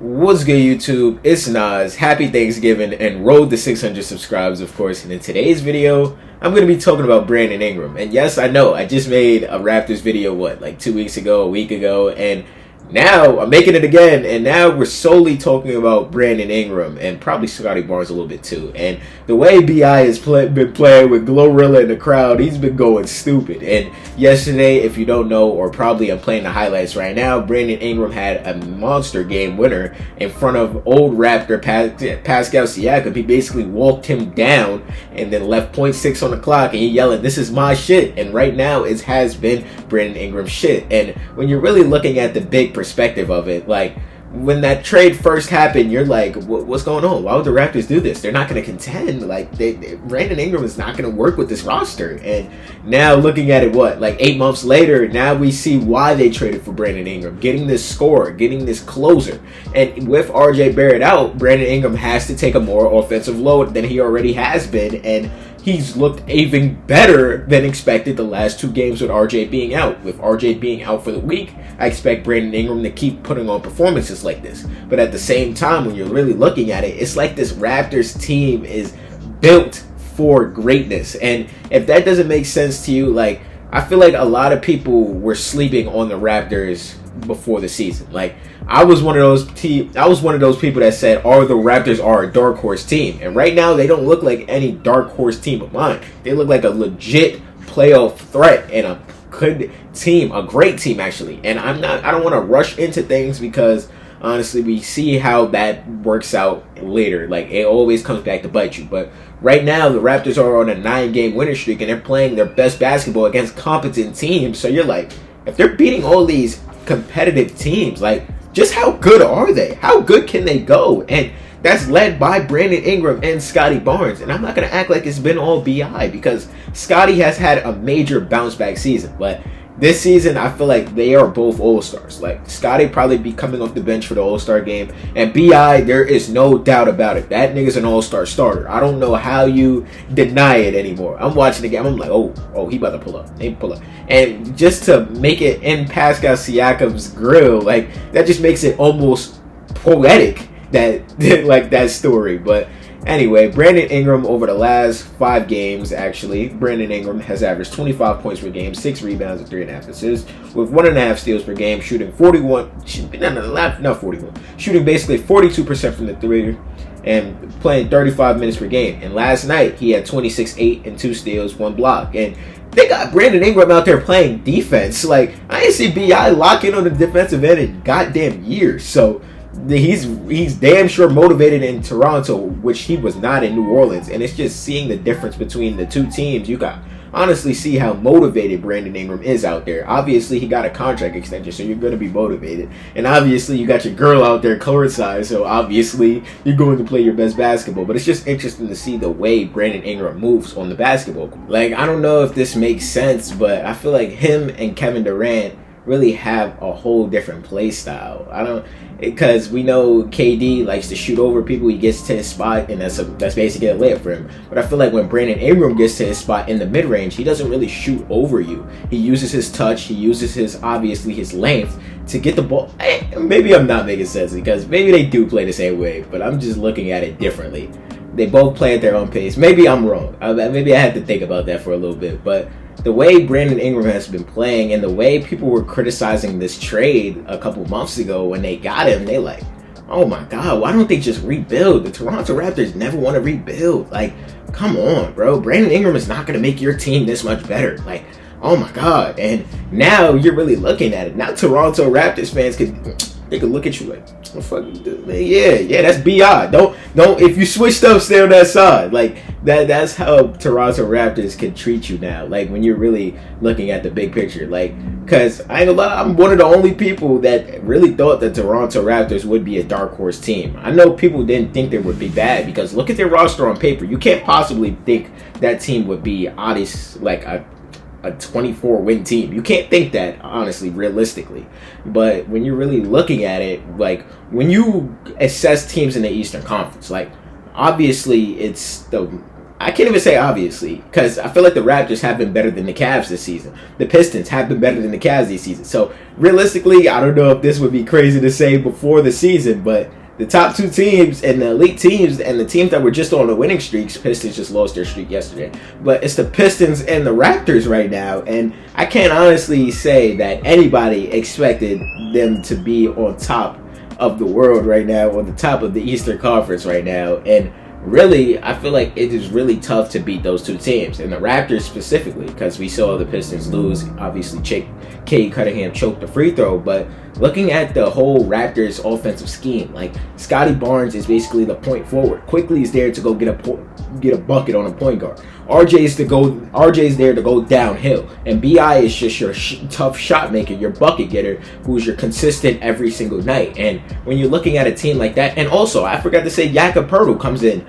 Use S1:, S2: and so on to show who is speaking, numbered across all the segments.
S1: What's good, YouTube? It's Nas. Happy Thanksgiving and road to 600 subscribers, of course. And in today's video, I'm going to be talking about Brandon Ingram. And yes, I know, I just made a Raptors video, like 2 weeks ago, a week ago, and now I'm making it again, and now we're solely talking about Brandon Ingram and probably Scotty Barnes a little bit too. And the way BI has been playing with Glorilla in the crowd, he's been going stupid. And yesterday, if you don't know, or probably I'm playing the highlights right now, Brandon Ingram had a monster game winner in front of old Raptor Pascal Siakam. He basically walked him down and then left 0.6 on the clock, and he yelling, "This is my shit." And right now, it has been Brandon Ingram's shit. And when you're really looking at the big perspective of it, like when that trade first happened, you're like, what's going on? Why would the Raptors do this? They're not going to contend. Like, Brandon Ingram is not going to work with this roster. And now looking at it, like 8 months later, now we see why they traded for Brandon Ingram, getting this scorer, getting this closer. And with RJ Barrett out, Brandon Ingram has to take a more offensive load than he already has been. And he's looked even better than expected the last 2 games with RJ being out. With RJ being out for the week, I expect Brandon Ingram to keep putting on performances like this. But at the same time, when you're really looking at it, it's like this Raptors team is built for greatness. And if that doesn't make sense to you, like, I feel like a lot of people were sleeping on the Raptors before the season. Like, I was one of those people that said, the Raptors are a dark horse team. And right now, they don't look like any dark horse team of mine. They look like a legit playoff threat and a good team, a great team actually. And I don't want to rush into things because honestly, we see how that works out later. Like, it always comes back to bite you. But right now, the Raptors are on a 9-game winning streak and they're playing their best basketball against competent teams. So you're like, if they're beating all these competitive teams, like, just how good are they? How good can they go? And that's led by Brandon Ingram and Scotty Barnes. And I'm not going to act like it's been all BI because Scotty has had a major bounce back season. But this season, I feel like they are both All-Stars. Like, Scotty probably be coming off the bench for the All-Star game. And BI, there is no doubt about it. That nigga's an All-Star starter. I don't know how you deny it anymore. I'm watching the game. I'm like, oh, he about to pull up. He pull up. And just to make it in Pascal Siakam's grill, like, that just makes it almost poetic, that story. But anyway, Brandon Ingram over the last 5 games, actually, Brandon Ingram has averaged 25 points per game, 6 rebounds, and 3.5 assists, with 1.5 steals per game, shooting shooting basically 42% from the three, and playing 35 minutes per game. And last night, he had 26, 8, and 2 steals, 1 block. And they got Brandon Ingram out there playing defense. Like, I didn't see BI lock in on the defensive end in goddamn years. So he's damn sure motivated in Toronto, which he was not in New Orleans. And it's just seeing the difference between the two teams. You got honestly see how motivated Brandon Ingram is out there. Obviously, he got a contract extension, so you're going to be motivated. And obviously, you got your girl out there courtside, so obviously, you're going to play your best basketball. But it's just interesting to see the way Brandon Ingram moves on the basketball. Like, I don't know if this makes sense, but I feel like him and Kevin Durant really have a whole different play style. Because we know KD likes to shoot over people. He gets to his spot, and that's basically a layup for him. But I feel like when Brandon Ingram gets to his spot in the mid-range, he doesn't really shoot over you. He uses his touch. He uses his length to get the ball. Maybe I'm not making sense because maybe they do play the same way, but I'm just looking at it differently. They both play at their own pace. Maybe I'm wrong. Maybe I had to think about that for a little bit, but the way Brandon Ingram has been playing and the way people were criticizing this trade a couple months ago when they got him, they like, oh my God, why don't they just rebuild? The Toronto Raptors never want to rebuild. Like, come on, bro. Brandon Ingram is not going to make your team this much better. Like, oh my God. And now you're really looking at it. Now Toronto Raptors fans could look at you like, what the fuck you do? Yeah, that's BI. Don't if you switched up, stay on that side. Like, that's how Toronto Raptors can treat you now. Like, when you're really looking at the big picture. Like, because I ain't gonna lie, I'm one of the only people that really thought that Toronto Raptors would be a dark horse team. I know people didn't think they would be bad because look at their roster on paper. You can't possibly think that team would be honest, like a 24-win team. You can't think that, honestly, realistically. But when you're really looking at it, like, when you assess teams in the Eastern Conference, like, obviously it's the I can't even say obviously, because I feel like the Raptors have been better than the Cavs this season. The Pistons have been better than the Cavs this season. So realistically, I don't know if this would be crazy to say before the season, but the top two teams and the elite teams and the teams that were just on the winning streaks, Pistons just lost their streak yesterday, but it's the Pistons and the Raptors right now, and I can't honestly say that anybody expected them to be on top of the world right now, on the top of the Eastern Conference right now. And really, I feel like it is really tough to beat those two teams, and the Raptors specifically, because we saw the Pistons lose. Obviously, Cade Cunningham choked the free throw, but looking at the whole Raptors offensive scheme, like Scotty Barnes is basically the point forward. Quickly is there to go get a bucket on a point guard. RJ's there to go downhill, and BI is just your tough shot maker, your bucket getter, who's your consistent every single night. And when you're looking at a team like that, and also I forgot to say Jakob Poeltl comes in.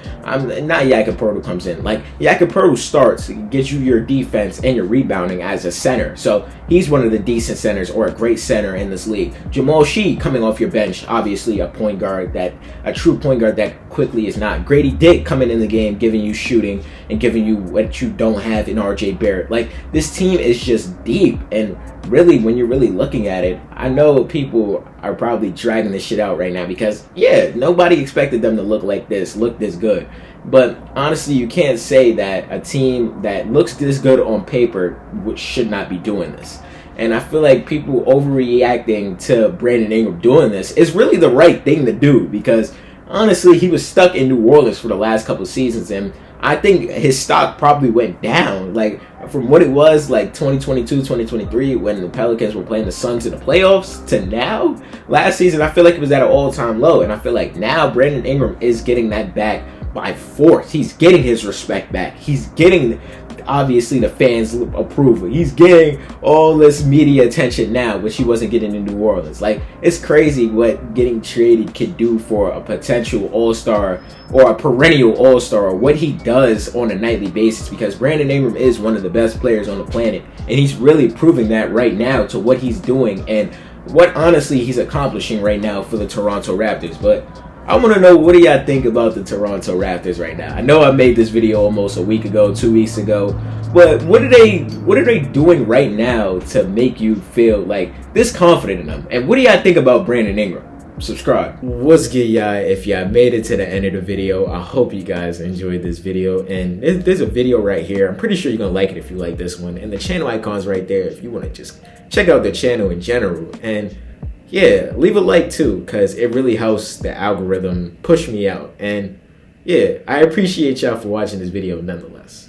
S1: Like Jakob Poeltl starts, gets you your defense and your rebounding as a center. So he's one of the decent centers, or a great center in this league. Jamal Shee coming off your bench, obviously a true point guard that quickly is not. Grady Dick coming in the game, giving you shooting and giving you what you don't have in RJ Barrett. Like, this team is just deep, and really, when you're really looking at it, I know people are probably dragging this shit out right now because, yeah, nobody expected them to look this good. But honestly, you can't say that a team that looks this good on paper should not be doing this. And I feel like people overreacting to Brandon Ingram doing this is really the right thing to do, because honestly, he was stuck in New Orleans for the last couple of seasons, and I think his stock probably went down, like from what it was like 2022, 2023 when the Pelicans were playing the Suns in the playoffs to now. Last season, I feel like it was at an all-time low, and I feel like now Brandon Ingram is getting that back by force. He's getting his respect back. He's getting, obviously, the fans' approval. He's getting all this media attention now, which he wasn't getting in New Orleans. Like, it's crazy what getting traded can do for a potential all-star or a perennial all-star, or what he does on a nightly basis, because Brandon Ingram is one of the best players on the planet, and he's really proving that right now to what he's doing and what honestly he's accomplishing right now for the Toronto Raptors. But I want to know, what do y'all think about the Toronto Raptors right now? I know I made this video almost a week ago, 2 weeks ago, but what are they doing right now to make you feel like this confident in them? And what do y'all think about Brandon Ingram? Subscribe. What's good, y'all? If y'all made it to the end of the video, I hope you guys enjoyed this video. And there's a video right here. I'm pretty sure you're gonna like it if you like this one. And the channel icon's right there if you want to just check out the channel in general. And yeah, leave a like too, because it really helps the algorithm push me out. And yeah, I appreciate y'all for watching this video nonetheless.